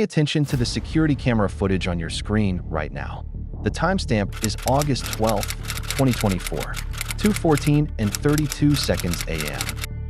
attention to the security camera footage on your screen right now. The timestamp is August 12th, 2024, 2:14 and 32 seconds a.m.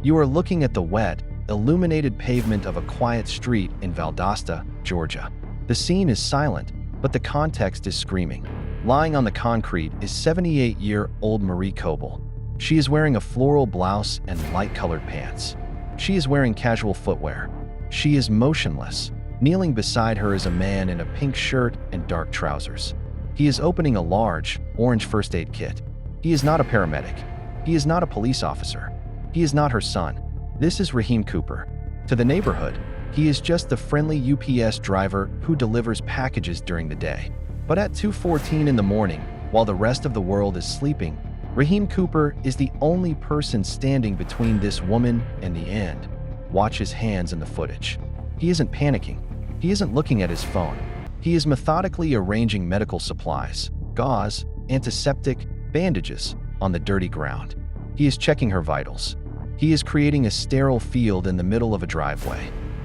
You are looking at the wet, illuminated pavement of a quiet street in Valdosta, Georgia. The scene is silent, but the context is screaming. Lying on the concrete is 78-year-old Marie Coble. She is wearing a floral blouse and light-colored pants. She is wearing casual footwear. She is motionless. Kneeling beside her is a man in a pink shirt and dark trousers. He is opening a large, orange first aid kit. He is not a paramedic. He is not a police officer. He is not her son. This is Raheem Cooper. To the neighborhood, he is just the friendly UPS driver who delivers packages during the day. But at 2:14 in the morning, while the rest of the world is sleeping, Raheem Cooper is the only person standing between this woman and the end. Watch his hands in the footage. He isn't panicking. He isn't looking at his phone. He is methodically arranging medical supplies, gauze, antiseptic, bandages on the dirty ground. He is checking her vitals. He is creating a sterile field in the middle of a driveway.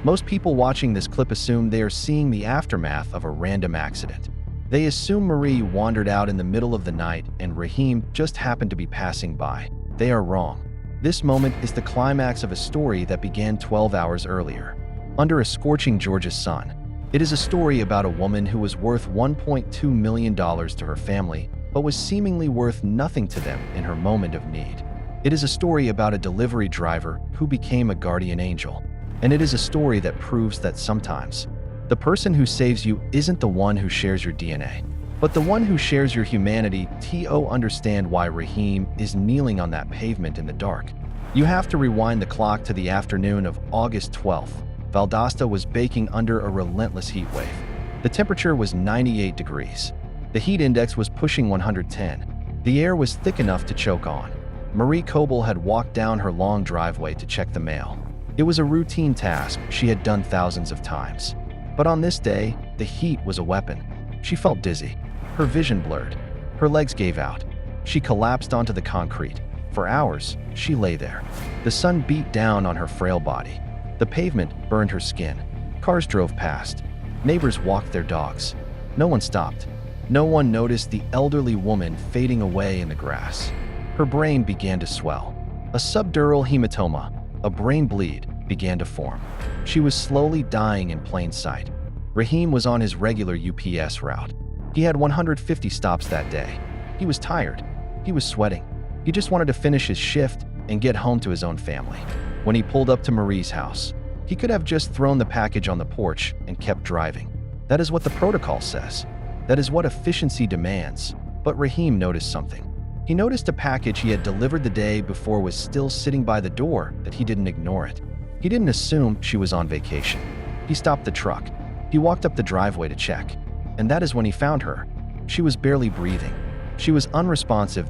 Most people watching this clip assume they are seeing the aftermath of a random accident. They assume Marie wandered out in the middle of the night and Raheem just happened to be passing by. They are wrong. This moment is the climax of a story that began 12 hours earlier. Under a scorching Georgia sun, it is a story about a woman who was worth $1.2 million to her family, but was seemingly worth nothing to them in her moment of need. It is a story about a delivery driver who became a guardian angel. And it is a story that proves that sometimes, the person who saves you isn't the one who shares your DNA, but the one who shares your humanity. To understand why Raheem is kneeling on that pavement in the dark, you have to rewind the clock to the afternoon of August 12th. Valdosta was baking under a relentless heat wave. The temperature was 98 degrees. The heat index was pushing 110. The air was thick enough to choke on. Marie Coble had walked down her long driveway to check the mail. It was a routine task she had done thousands of times. But on this day, the heat was a weapon. She felt dizzy. Her vision blurred. Her legs gave out. She collapsed onto the concrete. For hours, she lay there. The sun beat down on her frail body. The pavement burned her skin. Cars drove past. Neighbors walked their dogs. No one stopped. No one noticed the elderly woman fading away in the grass. Her brain began to swell. A subdural hematoma, a brain bleed, began to form. She was slowly dying in plain sight. Raheem was on his regular UPS route. He had 150 stops that day. He was tired. He was sweating. He just wanted to finish his shift and get home to his own family. When he pulled up to Marie's house, he could have just thrown the package on the porch and kept driving. That is what the protocol says. That is what efficiency demands. But Raheem noticed something. He noticed a package he had delivered the day before was still sitting by the door, that he didn't ignore it. He didn't assume she was on vacation. He stopped the truck. He walked up the driveway to check. And that is when he found her. She was barely breathing. She was unresponsive.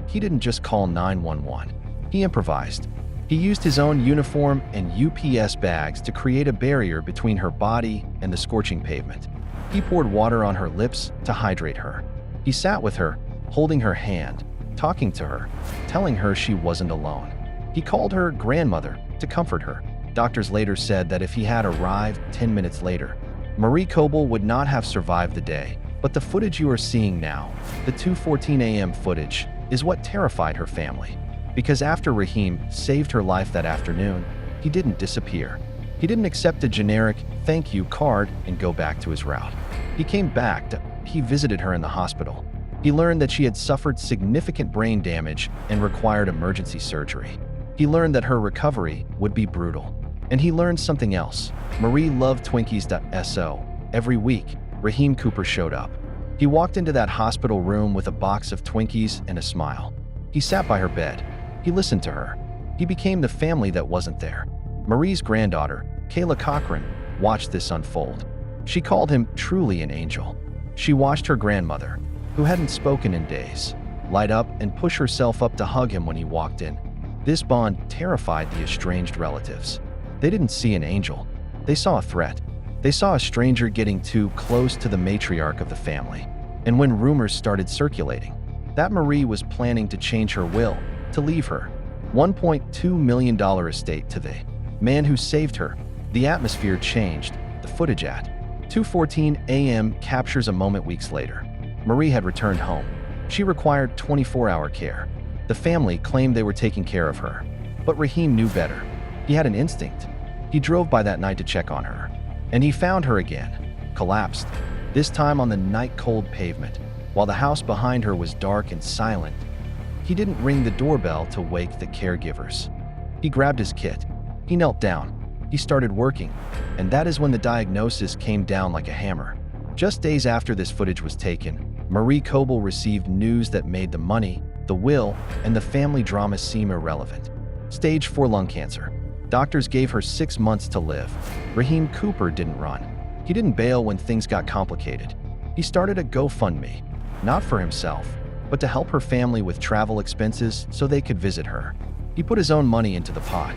He didn't just call 911. He improvised. He used his own uniform and UPS bags to create a barrier between her body and the scorching pavement. He poured water on her lips to hydrate her. He sat with her, holding her hand, talking to her, telling her she wasn't alone. He called her grandmother to comfort her. Doctors later said that if he had arrived 10 minutes later, Marie Coble would not have survived the day. But the footage you are seeing now, the 2:14 a.m. footage, is what terrified her family. Because after Raheem saved her life that afternoon, he didn't disappear. He didn't accept a generic thank you card and go back to his route. He came back. He visited her in the hospital. He learned that she had suffered significant brain damage and required emergency surgery. He learned that her recovery would be brutal. And he learned something else. Marie loved Twinkies. So every week, Raheem Cooper showed up. He walked into that hospital room with a box of Twinkies and a smile. He sat by her bed. He listened to her. He became the family that wasn't there. Marie's granddaughter, Kayla Cochran, watched this unfold. She called him truly an angel. She watched her grandmother, who hadn't spoken in days, light up and push herself up to hug him when he walked in. This bond terrified the estranged relatives. They didn't see an angel. They saw a threat. They saw a stranger getting too close to the matriarch of the family. And when rumors started circulating that Marie was planning to change her will, to leave her $1.2 million estate to the man who saved her, the atmosphere changed. The footage at 2:14 a.m. captures a moment weeks later. Marie had returned home. She required 24-hour care. The family claimed they were taking care of her. But Raheem knew better. He had an instinct. He drove by that night to check on her. And he found her again, collapsed, this time on the night-cold pavement, while the house behind her was dark and silent. He didn't ring the doorbell to wake the caregivers. He grabbed his kit. He knelt down. He started working. And that is when the diagnosis came down like a hammer. Just days after this footage was taken, Marie Coble received news that made the money, the will, and the family drama seem irrelevant. Stage 4 lung cancer. Doctors gave her 6 months to live. Raheem Cooper didn't run. He didn't bail when things got complicated. He started a GoFundMe, not for himself, but to help her family with travel expenses so they could visit her. He put his own money into the pot.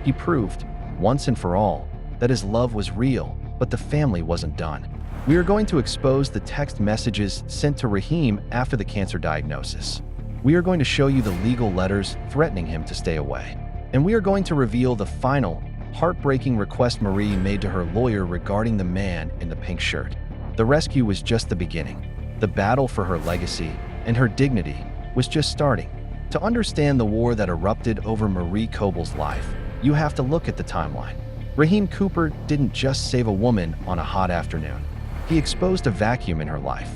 He proved, once and for all, that his love was real, but the family wasn't done. We are going to expose the text messages sent to Raheem after the cancer diagnosis. We are going to show you the legal letters threatening him to stay away. And we are going to reveal the final, heartbreaking request Marie made to her lawyer regarding the man in the pink shirt. The rescue was just the beginning. The battle for her legacy and her dignity was just starting. To understand the war that erupted over Marie Coble's life, you have to look at the timeline. Raheem Cooper didn't just save a woman on a hot afternoon. He exposed a vacuum in her life.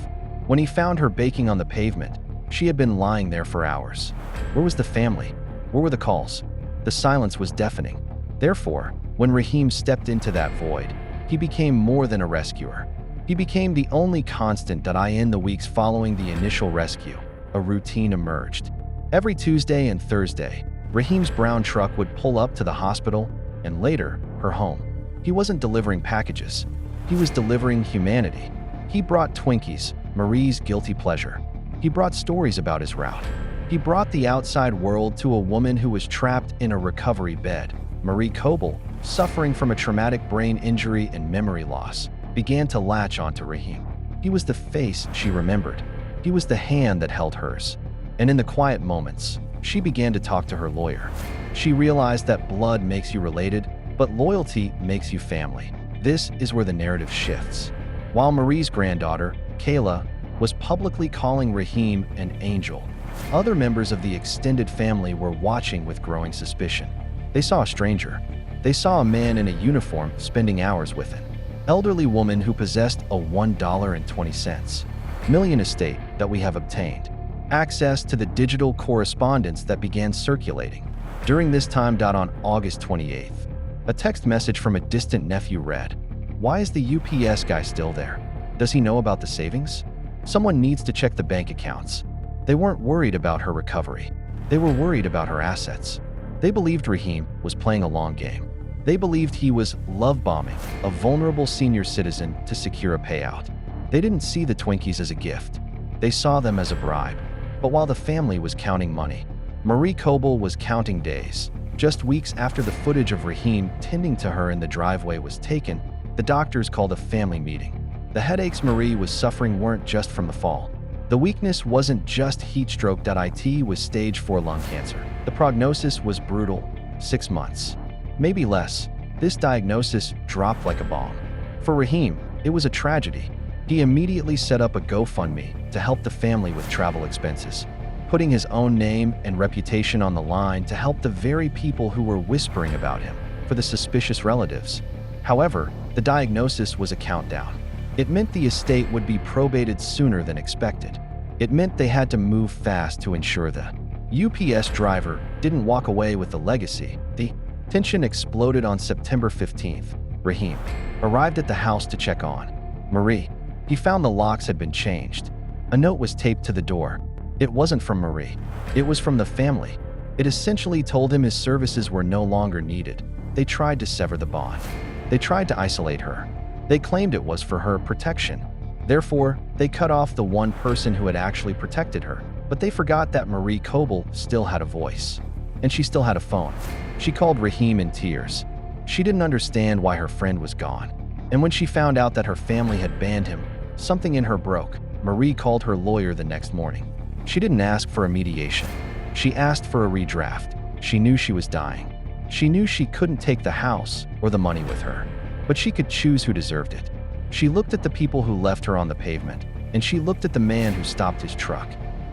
When he found her baking on the pavement, she had been lying there for hours. Where was the family? Where were the calls? The silence was deafening. Therefore, when Raheem stepped into that void, he became more than a rescuer. He became the only constant that in the weeks following the initial rescue, a routine emerged. Every Tuesday and Thursday, Raheem's brown truck would pull up to the hospital and later, her home. He wasn't delivering packages. He was delivering humanity. He brought Twinkies, Marie's guilty pleasure. He brought stories about his route. He brought the outside world to a woman who was trapped in a recovery bed. Marie Coble, suffering from a traumatic brain injury and memory loss, began to latch onto Raheem. He was the face she remembered. He was the hand that held hers. And in the quiet moments, she began to talk to her lawyer. She realized that blood makes you related, but loyalty makes you family. This is where the narrative shifts. While Marie's granddaughter, Kayla, was publicly calling Raheem an angel, other members of the extended family were watching with growing suspicion. They saw a stranger. They saw a man in a uniform spending hours with an elderly woman who possessed a $1.20 million estate that we have obtained access to the digital correspondence that began circulating. During this time, on August 28th, a text message from a distant nephew read, "Why is the UPS guy still there? Does he know about the savings? Someone needs to check the bank accounts." They weren't worried about her recovery. They were worried about her assets. They believed Raheem was playing a long game. They believed he was love-bombing a vulnerable senior citizen to secure a payout. They didn't see the Twinkies as a gift. They saw them as a bribe. But while the family was counting money, Marie Coble was counting days. Just weeks after the footage of Raheem tending to her in the driveway was taken, the doctors called a family meeting. The headaches Marie was suffering weren't just from the fall. The weakness wasn't just heat stroke. It was stage 4 lung cancer. The prognosis was brutal, 6 months. Maybe less. This diagnosis dropped like a bomb. For Raheem, it was a tragedy. He immediately set up a GoFundMe to help the family with travel expenses, putting his own name and reputation on the line to help the very people who were whispering about him for the suspicious relatives. However, the diagnosis was a countdown. It meant the estate would be probated sooner than expected. It meant they had to move fast to ensure the UPS driver didn't walk away with the legacy. The tension exploded on September 15th. Raheem arrived at the house to check on Marie. He found the locks had been changed. A note was taped to the door. It wasn't from Marie. It was from the family. It essentially told him his services were no longer needed. They tried to sever the bond. They tried to isolate her. They claimed it was for her protection. Therefore, they cut off the one person who had actually protected her. But they forgot that Marie Coble still had a voice. And she still had a phone. She called Raheem in tears. She didn't understand why her friend was gone. And when she found out that her family had banned him, something in her broke. Marie called her lawyer the next morning. She didn't ask for a mediation. She asked for a redraft. She knew she was dying. She knew she couldn't take the house or the money with her, but she could choose who deserved it. She looked at the people who left her on the pavement, and she looked at the man who stopped his truck.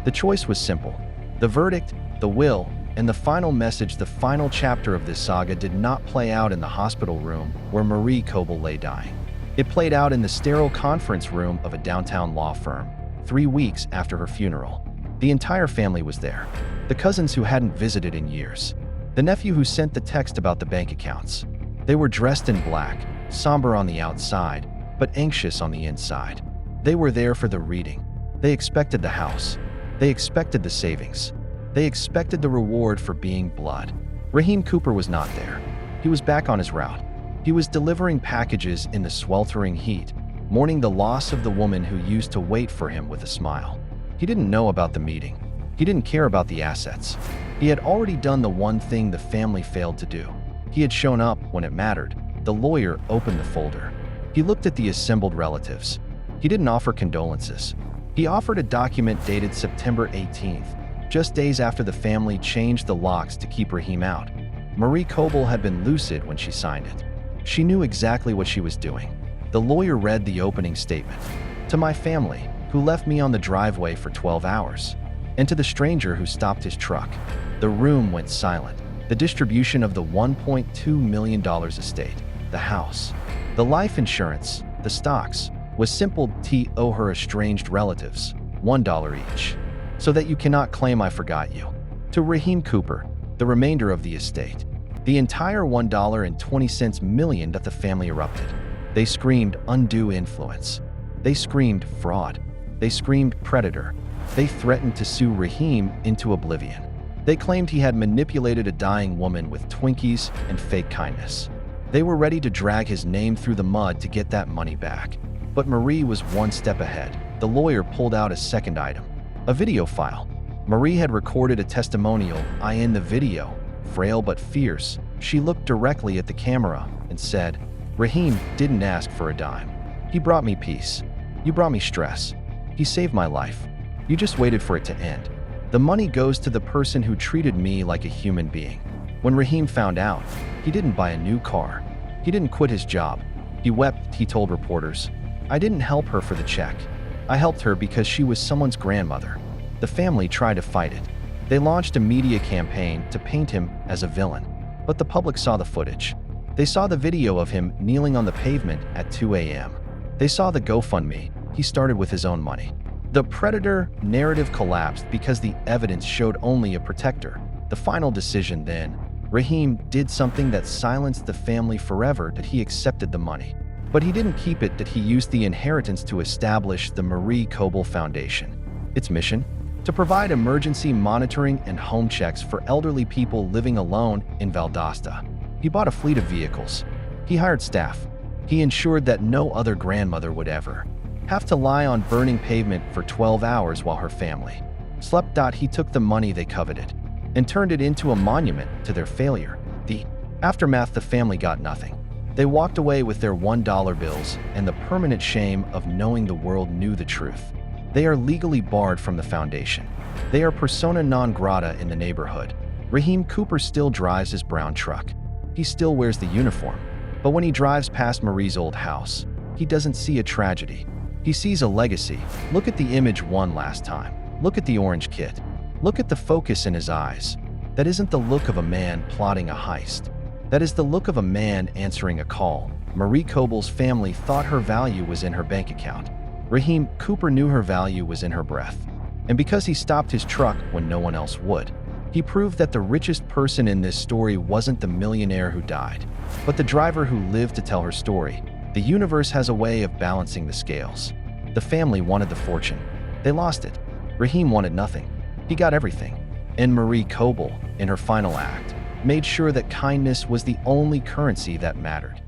The choice was simple. The verdict, the will, and the final message, the final chapter of this saga, did not play out in the hospital room where Marie Coble lay dying. It played out in the sterile conference room of a downtown law firm, 3 weeks after her funeral. The entire family was there. The cousins who hadn't visited in years. The nephew who sent the text about the bank accounts. They were dressed in black, somber on the outside, but anxious on the inside. They were there for the reading. They expected the house. They expected the savings. They expected the reward for being blood. Raheem Cooper was not there. He was back on his route. He was delivering packages in the sweltering heat, mourning the loss of the woman who used to wait for him with a smile. He didn't know about the meeting. He didn't care about the assets. He had already done the one thing the family failed to do. He had shown up when it mattered. The lawyer opened the folder. He looked at the assembled relatives. He didn't offer condolences. He offered a document dated September 18th, just days after the family changed the locks to keep Raheem out. Marie Coble had been lucid when she signed it. She knew exactly what she was doing. The lawyer read the opening statement. To my family, who left me on the driveway for 12 hours, and to the stranger who stopped his truck. The room went silent. The distribution of the $1.2 million estate, the house, the life insurance, the stocks, was simple. To owe her estranged relatives, $1 each, so that you cannot claim I forgot you. To Raheem Cooper, the remainder of the estate, the entire $1.20 million. That the family erupted. They screamed undue influence. They screamed fraud. They screamed predator. They threatened to sue Raheem into oblivion. They claimed he had manipulated a dying woman with Twinkies and fake kindness. They were ready to drag his name through the mud to get that money back. But Marie was one step ahead. The lawyer pulled out a second item, a video file. Marie had recorded a testimonial. In the video, frail but fierce, she looked directly at the camera and said, "Raheem didn't ask for a dime. He brought me peace. You brought me stress. He saved my life. You just waited for it to end. The money goes to the person who treated me like a human being." When Raheem found out, he didn't buy a new car. He didn't quit his job. He wept. He told reporters, "I didn't help her for the check. I helped her because she was someone's grandmother." The family tried to fight it. They launched a media campaign to paint him as a villain. But the public saw the footage. They saw the video of him kneeling on the pavement at 2 a.m. They saw the GoFundMe he started with his own money. The predator narrative collapsed because the evidence showed only a protector. The final decision then, Raheem did something that silenced the family forever. That he accepted the money. But he didn't keep it. That he used the inheritance to establish the Marie Coble Foundation. Its mission? To provide emergency monitoring and home checks for elderly people living alone in Valdosta. He bought a fleet of vehicles. He hired staff. He ensured that no other grandmother would ever have to lie on burning pavement for 12 hours while her family slept. He took the money they coveted and turned it into a monument to their failure. The aftermath: the family got nothing. They walked away with their $1 bills and the permanent shame of knowing the world knew the truth. They are legally barred from the foundation. They are persona non grata in the neighborhood. Raheem Cooper still drives his brown truck. He still wears the uniform. But when he drives past Marie's old house, he doesn't see a tragedy. He sees a legacy. Look at the image one last time. Look at the orange kit. Look at the focus in his eyes. That isn't the look of a man plotting a heist. That is the look of a man answering a call. Marie Coble's family thought her value was in her bank account. Raheem Cooper knew her value was in her breath. And because he stopped his truck when no one else would, he proved that the richest person in this story wasn't the millionaire who died, but the driver who lived to tell her story. The universe has a way of balancing the scales. The family wanted the fortune. They lost it. Raheem wanted nothing. He got everything. And Marie Coble, in her final act, made sure that kindness was the only currency that mattered.